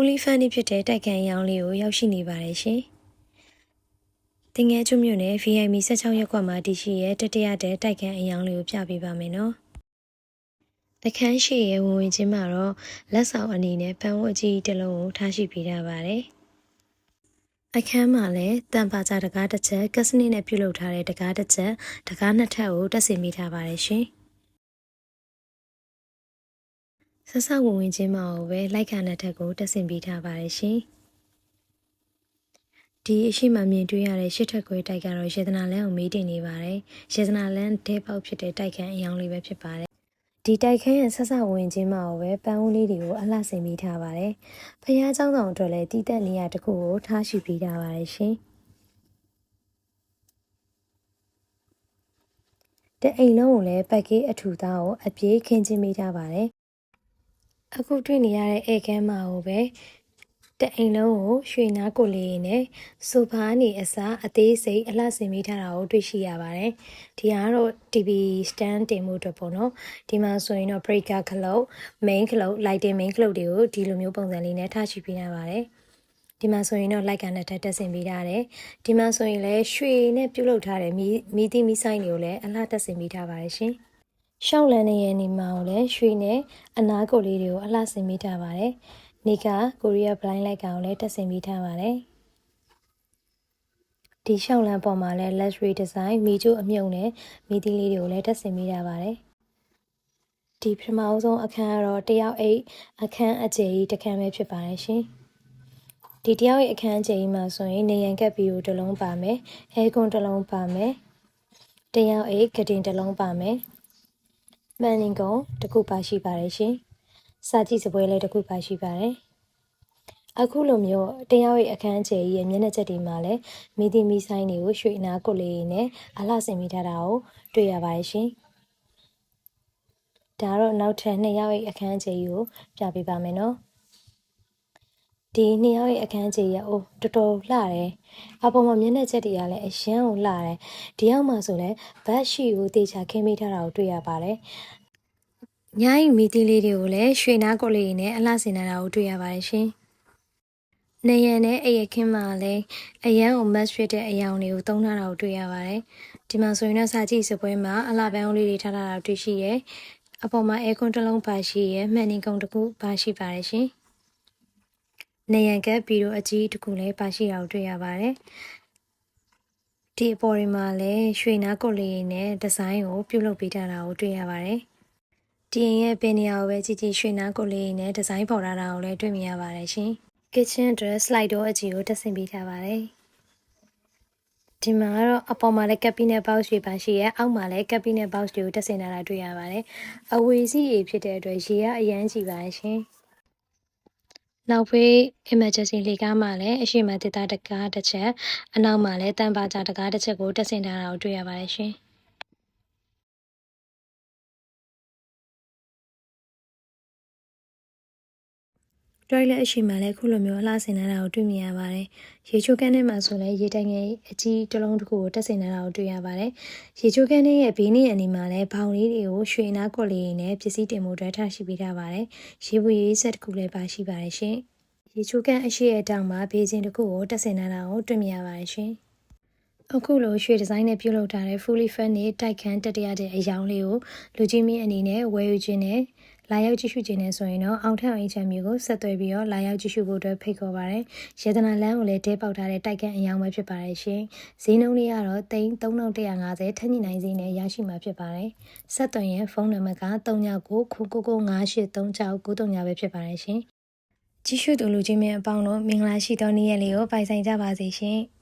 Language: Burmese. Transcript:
Fully Funny ဖြစ်တဲ့တိုက်ခန်းရောင်းလေးကိုရောက်ရှိနေပါတယ်ရှင်။တင်ငယ်ကျွမြို့နယ် VIM 16ရပ်ကွက်မှာတည်ရှိရဲ့တတိယတဲ့တိုက်ခန်းအယောင်လေးကိုပြပေးပါမယ်နော်။တိုက်ခန်းရှိရဲ့ဝင်ချင်းမှာတော့လက်ဆောင်အနေနဲ့ပန်းဝတ်ကြီးတစ်လုံးကိုထားရှိပေးထားပါတယ်။အခန်းမှာလည်းတန်ပါကြတကားတစ်ချက်ကစနစ်နဲ့ပြုလုပ်ထားတဲ့တကားတစ်ချက်တကားနှစ်ထပ်ကိုတက်ဆင်မိထားပါတယ်ရှင်။ဆက်စဝင်ချင်းမှာပဲလိုက်ခါနှစ်ထပ်ကိုတက်ဆင်ပေးထားပါတယ်ရှင်။ဒီအရှိမမြင်တွေ့ရတဲ့ရှစ်ထက်ခွဲတိုက်ကတော့ရေသနာလန်းကိုမေးတင်နေပါတယ်။ရေသနာလန်းတဲပေါက်ဖြစ်တဲ့တိုက်ခန်းအယောင်လေးပဲဖြစ်ပါတယ်။ဒီတိုက်ခန်းရဲ့ဆက်စဝင်ချင်းမှာပဲပန်းဦးလေးတွေကိုအလှဆင်ပေးထားပါတယ်။ဖျားเจ้าဆောင်အတွက်လည်းတည်တက်နေရတစ်ခုကိုထားရှိပေးထားပါတယ်ရှင်။တဲ့အိမ်လုံးကိုလည်းပတ်ကေးအထူသားကိုအပြေးခင်းချင်းပေးထားပါတယ်။အခုတွေ့နေရတဲ့ဧကန်းမှာကိုပဲတအိမ်လုံးကိုရွှေနားကိုလေးနဲ့ဆိုဖာနေအစားအသေးစိတ်အလှဆင်မိထားတာကိုတွေ့ရှိရပါတယ်။ဒီကတော့ TV stand တင်မှုအတွက်ပေါ့နော်။ဒီမှာဆိုရင်တော့ breaker ခလုတ် main ခလုတ် lighting main ခလုတ်တွေကိုဒီလိုမျိုးပုံစံလေးနဲ့ထားရှိပေးထားပါတယ်။ဒီမှာဆိုရင်တော့ light ကနဲ့တက်ဆင်ပေးထားတယ်။ဒီမှာဆိုရင်လည်းရွှေနဲ့ပြုလုပ်ထားတဲ့မီးသီးမီးဆိုင်တွေကိုလည်းအလှတက်ဆင်ပေးထားပါတယ်ရှင်။ရှောင်းလန်းနေရဲ့နေမှာကိုလည်းရွှေနဲ့အနားကိုလေးတွေကိုအလှဆင်ပေးထားပါတယ်။နေကကိုရီးယား blind light ကောင်လည်းတက်ဆင်ပေးထားပါတယ်။ဒီရှောင်းလန်းပေါ်မှာလည်း luxury design မီးကျိုးအမြုံနဲ့မီးသီးလေးတွေကိုလည်းတက်ဆင်ပေးထားပါတယ်။ဒီပထမဆုံးအခန်းကတော့တယောက်အိတ်အခန်းအကျယ်ကြီးတစ်ခန်းပဲဖြစ်ပါတယ်ရှင်။ဒီတယောက်အိတ်အခန်းအကျယ်ကြီးမှာဆိုရင်နေရန်ကပ်ပြီးတစ်လုံးပါမယ်။အဲကွန်တစ်လုံးပါမယ်။တယောက်အိတ်ကတင်တစ်လုံးပါမယ်။မန်နင်ကုံတစ်ခုပါရှိပါတယ်ရှင်။စာကြည့်စပွဲလေးတစ်ခုပါရှိပါတယ်။အခုလိုမျိုးတယောက်ရဲ့အခန်းကျယ်ကြီးရဲ့မျက်နှာချက်တွေမှာလည်းမီးသီးမီးဆိုင်တွေကိုရွှေအနားကိုလေးနဲ့အလှဆင်မိထားတာကိုတွေ့ရပါတယ်ရှင်။ဒါတော့နောက်ထပ်2ယောက်ရဲ့အခန်းကျယ်ကြီးကိုပြပေးပါမယ်နော်။ဒီ2ယောက်ရဲ့အခန်းကျယ်ကြီးတော်တော်လှတယ်။အပေါ်မှာမျက်နှာချက်တွေကလည်းအရန်ကိုလှတယ်။ဒီရောက်မှာဆိုလည်းဘတ်ရှိကိုတေချာခင်းမိထားတာကိုတွေ့ရပါတယ်။ညအိမီတီလေးတွေကိုလည်းရွှေနားကိုလေးနဲ့အလှဆင်ထားတာကိုတွေ့ရပါတယ်ရှင်။နေရန်နဲ့အိရခင်းမှာလည်းအရန်ကိုမတ်ဖြစ်တဲ့အယောင်တွေကိုသုံးထားတာကိုတွေ့ရပါတယ်။ဒီမှာဆိုရင်တော့စာကြည့်စပွဲမှာအလှပန်းလေးတွေထားထားတာတွေ့ရှိရဲ။အပေါ်မှာအဲကွန်တစ်လုံးပါရှိရဲမှန်နေကုံတစ်ခုပါရှိပါတယ်ရှင်။နေရန်ကပ်ပြီးတော့အကြီးတစ်ခုလည်းပါရှိတာကိုတွေ့ရပါတယ်။ဒီအပေါ်တွေမှာလည်းရွှေနားကိုလေးနဲ့ဒီဇိုင်းကိုပြုလုပ်ပေးထားတာကိုတွေ့ရပါတယ်။ဒီရဲ့ပင်နေရာကိုပဲကြည့်ရွှေနားကိုလေးနဲ့ဒီဇိုင်းပေါ်ထားတာကိုလည်းတွေ့မြင်ရပါတယ်ရှင်။ kitchen အတွက် slide door အကြီးကိုတက်ဆင်ပေးထားပါတယ်။ဒီမှာကတော့အပေါ်မှာလည်း cabinet box တွေပါရှိရဲ့အောက်မှာလည်း cabinet box တွေကိုတက်ဆင်ထားတာတွေ့ရပါတယ်။အဝေစီးဖြစ်တဲ့အတွက်ရေကအရန်ကြီးပါတယ်ရှင်။နောက်ဖေး emergency လေကားမှာလည်းအရှိမတစ်သားတကားတစ်ချက်အနောက်မှာလည်းတန်ပါကြတကားတစ်ချက်ကိုတက်ဆင်ထားတာကိုတွေ့ရပါတယ်ရှင်။တွိုက်လက်အရှိမှလည်းခုလိုမျိုးအလှဆင်နေတာကိုတွေ့မြင်ရပါတယ်။ရေချိုးကန်းထဲမှာဆိုလည်းရေတိုင်ငယ်အကြီးတစ်လုံးတစ်ခုကိုတက်ဆင်နေတာကိုတွေ့ရပါတယ်။ရေချိုးကန်းထဲရဲ့ဘေးနည်းအနီးမှာလည်းဘောင်လေးတွေကိုရွှေနားကွက်လေးနဲ့ပစ္စည်းတင်မှုအတွက်ထားရှိပေးထားပါတယ်။ရေပွေရေးဆက်တစ်ခုလည်းပါရှိပါတယ်ရှင်။ရေချိုးကန်းအရှိရဲ့တောင်မှာဘေးချင်းတစ်ခုကိုတက်ဆင်နေတာကိုတွေ့မြင်ရပါတယ်ရှင်။အခုလိုရွှေဒီဇိုင်းနဲ့ပြုလုပ်ထားတဲ့ fully furnished တိုက်ခန်းတတိယတဲ့အယောင်လေးကိုလူကြီးမင်းအနေနဲ့ဝယ်ယူခြင်းနဲ့လာရောက်ကြည့်ရှုခြင်းနဲ့ဆိုရင်တော့အောင်ထက်အောင်အင်ချမ်းမျိုးကိုဆက်သွယ်ပြီးတော့လာရောက်ကြည့်ရှုဖို့အတွက်ဖိတ်ခေါ်ပါရစေ။ရေသနာလမ်းကိုလည်းတဲပေါက်ထားတဲ့တိုက်ခန်းအယောင်ပဲဖြစ်ပါတယ်ရှင်။ဈေးနှုန်းလေးကတော့3150ထက်ညှိနှိုင်းဈေးနဲ့ရရှိမှာဖြစ်ပါတယ်။ဆက်သွယ်ရင်ဖုန်းနံပါတ်က3999983693ပဲဖြစ်ပါတယ်ရှင်။ကြည့်ရှုသူလူကြီးမင်းအပေါင်းတို့မင်္ဂလာရှိသောနေ့ရက်လေးကိုပိုင်ဆိုင်ကြပါစေရှင်။